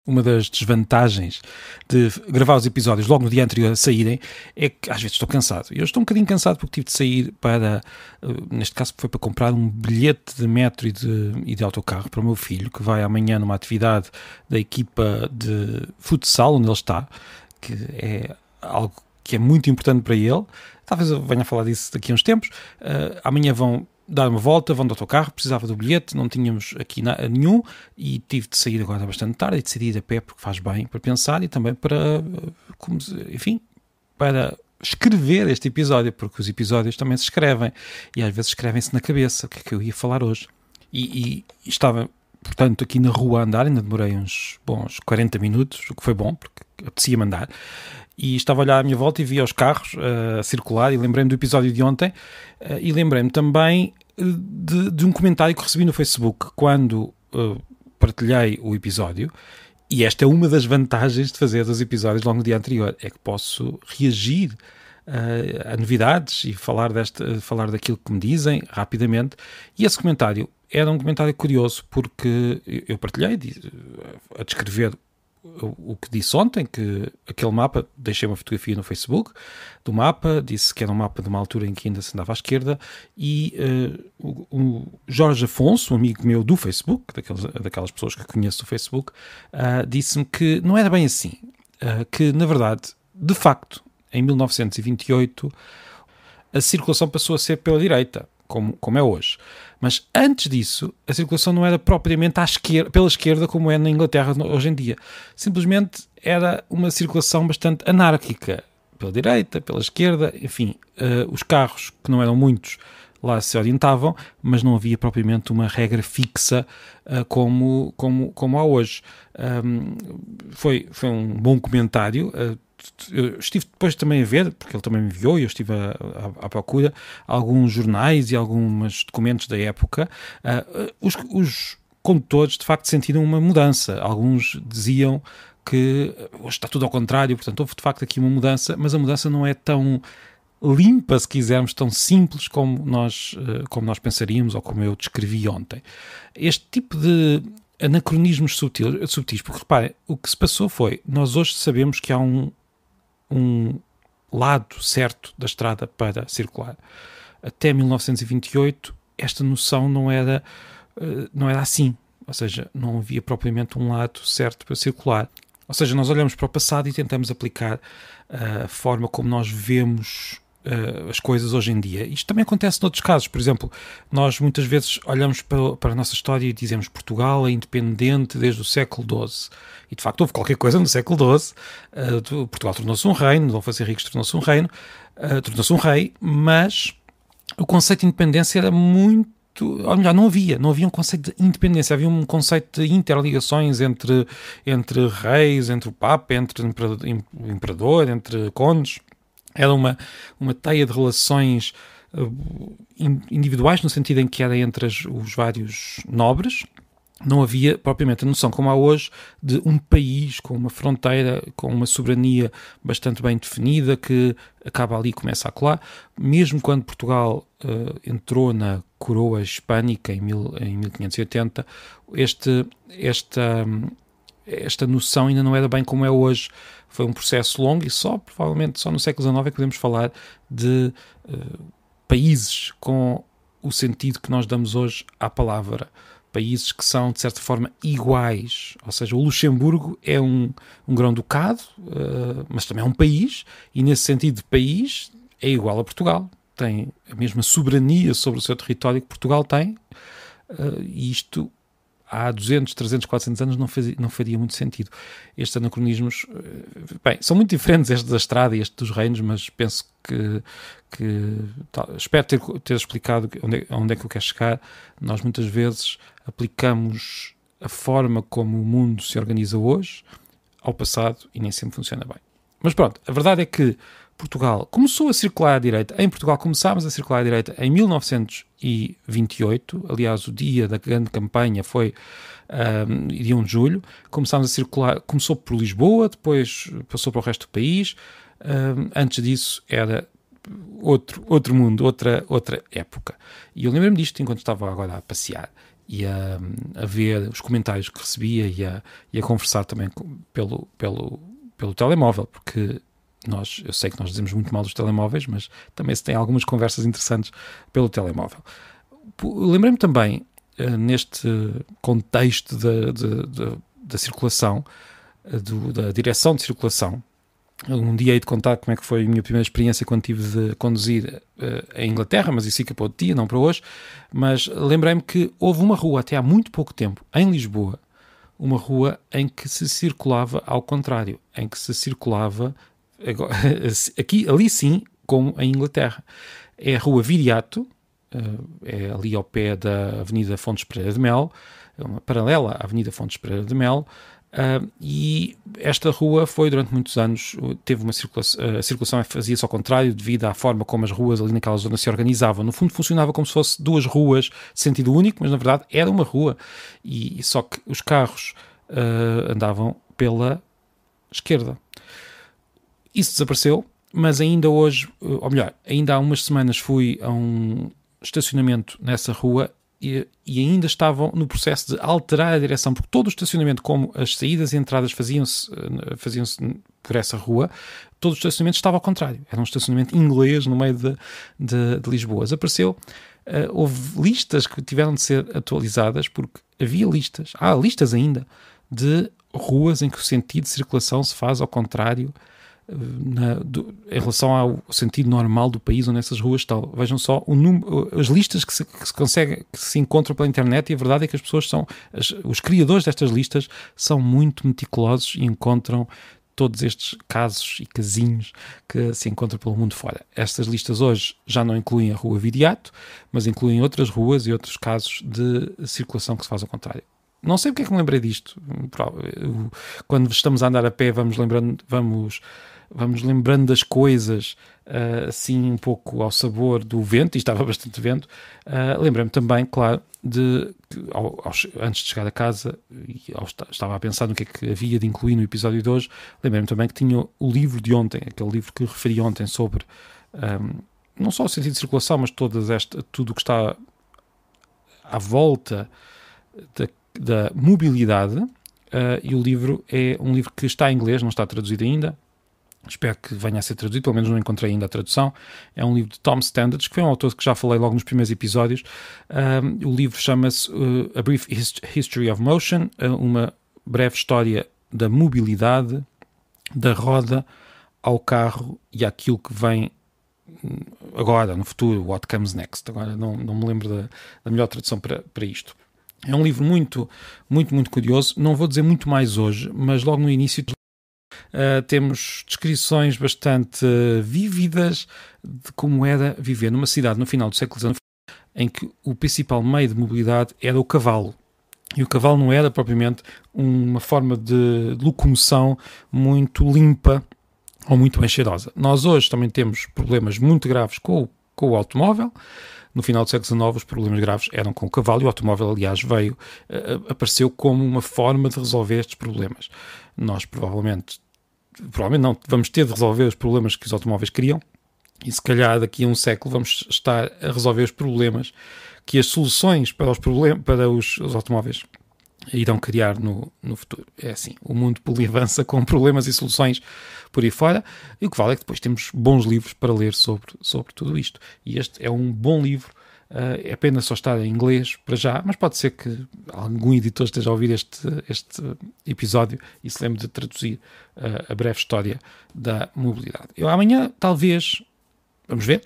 Uma das desvantagens de gravar os episódios logo no dia anterior a saírem é que às vezes estou cansado. Eu estou um bocadinho cansado porque tive de sair para, neste caso foi para comprar um bilhete de metro e de autocarro para o meu filho, que vai amanhã numa atividade da equipa de futsal onde ele está, que é algo que é muito importante para ele. Talvez eu venha a falar disso daqui a uns tempos. Amanhã vão dar uma volta, vão do autocarro, precisava do bilhete, não tínhamos aqui nenhum e tive de sair agora bastante tarde e decidi ir a pé porque faz bem para pensar e também para, enfim, para escrever este episódio, porque os episódios também se escrevem e às vezes escrevem-se na cabeça, o que é que eu ia falar hoje. E estava, portanto, aqui na rua a andar, ainda demorei uns bons 40 minutos, o que foi bom, porque apetecia mandar. E estava a olhar à minha volta e via os carros a circular e lembrei-me do episódio de ontem e lembrei-me também de um comentário que recebi no Facebook quando partilhei o episódio. E esta é uma das vantagens de fazer os episódios logo no dia anterior, é que posso reagir a novidades e falar daquilo que me dizem rapidamente. E esse comentário era um comentário curioso porque eu partilhei a descrever o que disse ontem, que aquele mapa, deixei uma fotografia no Facebook do mapa, disse que era um mapa de uma altura em que ainda se andava à esquerda e o Jorge Afonso, um amigo meu do Facebook, daquelas pessoas que conheço do Facebook, disse-me que não era bem assim, que na verdade, de facto, em 1928 a circulação passou a ser pela direita, como é hoje. Mas antes disso, a circulação não era propriamente pela esquerda como é na Inglaterra hoje em dia. Simplesmente era uma circulação bastante anárquica. Pela direita, pela esquerda, enfim, os carros, que não eram muitos, lá se orientavam, mas não havia propriamente uma regra fixa como há hoje. Foi um bom comentário. Eu estive depois também a ver, porque ele também me enviou e eu estive à procura, alguns jornais e alguns documentos da época. Os condutores de facto sentiram uma mudança. Alguns diziam que hoje está tudo ao contrário, portanto houve de facto aqui uma mudança, mas a mudança não é tão limpa, se quisermos, tão simples como nós pensaríamos ou como eu descrevi ontem. Este tipo de anacronismos subtis, porque reparem, o que se passou foi, nós hoje sabemos que há um lado certo da estrada para circular. Até 1928 esta noção não era assim, ou seja, não havia propriamente um lado certo para circular. Ou seja, nós olhamos para o passado e tentamos aplicar a forma como nós vemos as coisas hoje em dia. Isto também acontece noutros casos. Por exemplo, nós muitas vezes olhamos para a nossa história e dizemos Portugal é independente desde o século XII. E de facto houve qualquer coisa no século XII. Portugal tornou-se um reino, Dom Afonso Henriques tornou-se um reino, tornou-se um rei, mas o conceito de independência era muito... Ou melhor, não havia um conceito de independência, havia um conceito de interligações entre reis, entre o Papa, entre o imperador, entre condes. Era uma teia de relações individuais, no sentido em que era entre os vários nobres. Não havia propriamente a noção, como há hoje, de um país com uma fronteira, com uma soberania bastante bem definida, que acaba ali e começa a colar. Mesmo quando Portugal entrou na coroa hispânica em 1580, esta noção ainda não era bem como é hoje. Foi um processo longo e provavelmente só no século XIX é que podemos falar de países com o sentido que nós damos hoje à palavra. Países que são, de certa forma, iguais. Ou seja, o Luxemburgo é um grão-ducado, mas também é um país, e nesse sentido de país é igual a Portugal. Tem a mesma soberania sobre o seu território que Portugal tem, e isto há 200, 300, 400 anos não faria muito sentido. Estes anacronismos, bem, são muito diferentes, este da estrada e este dos reinos, mas penso que espero ter explicado onde é que eu quero chegar. Nós muitas vezes aplicamos a forma como o mundo se organiza hoje ao passado e nem sempre funciona bem. Mas pronto, a verdade é que Portugal começou a circular à direita. Em Portugal começámos a circular à direita em 1928. Aliás, o dia da grande campanha foi dia 1 de julho. Começámos a circular, começou por Lisboa, depois passou para o resto do país. Antes disso era outro mundo, outra época. E eu lembrei-me disto enquanto estava agora a passear e a ver os comentários que recebia e a conversar também pelo telemóvel, porque eu sei que nós dizemos muito mal dos telemóveis, mas também se tem algumas conversas interessantes pelo telemóvel. Lembrei-me também, neste contexto da circulação, da direção de circulação. Um dia hei de contar como é que foi a minha primeira experiência quando tive de conduzir em Inglaterra, mas isso fica para outro dia, não para hoje. Mas lembrei-me que houve uma rua até há muito pouco tempo, em Lisboa, uma rua em que se circulava ao contrário, em que se circulava ali sim, como em Inglaterra. É a Rua Viriato, é ali ao pé da Avenida Fontes Pereira de Melo, uma paralela à Avenida Fontes Pereira de Melo. E esta rua foi durante muitos anos, teve uma circulação, a circulação fazia-se ao contrário devido à forma como as ruas ali naquela zona se organizavam. No fundo funcionava como se fosse duas ruas de sentido único, mas na verdade era uma rua, e só que os carros andavam pela esquerda. Isso desapareceu, mas ainda hoje, ou melhor, ainda há umas semanas fui a um estacionamento nessa rua e ainda estavam no processo de alterar a direção, porque todo o estacionamento, como as saídas e entradas faziam-se por essa rua, todo o estacionamento estava ao contrário. Era um estacionamento inglês no meio de Lisboa. Desapareceu. Houve listas que tiveram de ser atualizadas, porque há listas ainda de ruas em que o sentido de circulação se faz ao contrário em relação ao sentido normal do país onde essas ruas estão. Vejam só as listas que se encontram pela internet, e a verdade é que as pessoas os criadores destas listas são muito meticulosos e encontram todos estes casos e casinhos que se encontram pelo mundo fora. Estas listas hoje já não incluem a Rua Viriato, mas incluem outras ruas e outros casos de circulação que se faz ao contrário. Não sei porque é que me lembrei disto. Quando estamos a andar a pé, vamos lembrando das coisas, assim um pouco ao sabor do vento, e estava bastante vento. Lembrei-me também, claro, antes de chegar a casa, estava a pensar no que é que havia de incluir no episódio de hoje. Lembrei-me também que tinha o livro de ontem, aquele livro que referi ontem sobre não só o sentido de circulação, mas tudo o que está à volta da mobilidade, e o livro é um livro que está em inglês, não está traduzido ainda. Espero que venha a ser traduzido, pelo menos não encontrei ainda a tradução. É um livro de Tom Standage, que foi um autor que já falei logo nos primeiros episódios. O livro chama-se A Brief History of Motion, uma breve história da mobilidade, da roda ao carro e àquilo que vem agora, no futuro, what comes next. Agora não me lembro da melhor tradução para isto. É um livro muito, muito, muito curioso. Não vou dizer muito mais hoje, mas logo no início temos descrições bastante vívidas de como era viver numa cidade no final do século XIX, em que o principal meio de mobilidade era o cavalo. E o cavalo não era propriamente uma forma de locomoção muito limpa ou muito bem cheirosa. Nós hoje também temos problemas muito graves com o automóvel. No final do século XIX, os problemas graves eram com o cavalo, e o automóvel, aliás, apareceu como uma forma de resolver estes problemas. Nós provavelmente não, vamos ter de resolver os problemas que os automóveis criam, e se calhar daqui a um século vamos estar a resolver os problemas que as soluções para os automóveis irão criar no futuro. É assim, o mundo avança com problemas e soluções por aí fora, e o que vale é que depois temos bons livros para ler sobre tudo isto. E este é um bom livro, é apenas só estar em inglês para já, mas pode ser que algum editor esteja a ouvir este episódio e se lembre de traduzir a breve história da mobilidade. Eu amanhã, talvez, vamos ver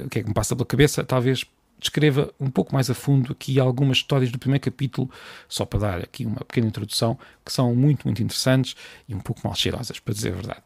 o que é que me passa pela cabeça, talvez descreva um pouco mais a fundo aqui algumas histórias do primeiro capítulo, só para dar aqui uma pequena introdução, que são muito, muito interessantes e um pouco mal cheirosas, para dizer a verdade.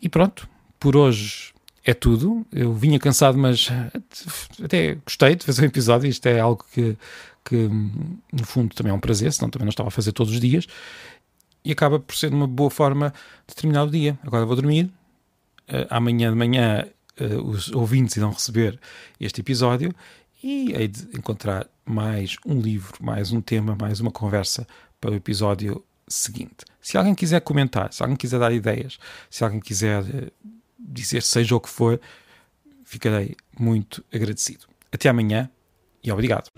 E pronto, por hoje é tudo. Eu vinha cansado, mas até gostei de fazer um episódio. Isto é algo que no fundo também é um prazer, senão também não estava a fazer todos os dias, e acaba por ser uma boa forma de terminar o dia. Agora vou dormir. Amanhã de manhã os ouvintes irão receber este episódio, e hei de encontrar mais um livro, mais um tema, mais uma conversa para o episódio seguinte. Se alguém quiser comentar, se alguém quiser dar ideias, se alguém quiser dizer seja o que for, ficarei muito agradecido. Até amanhã e obrigado.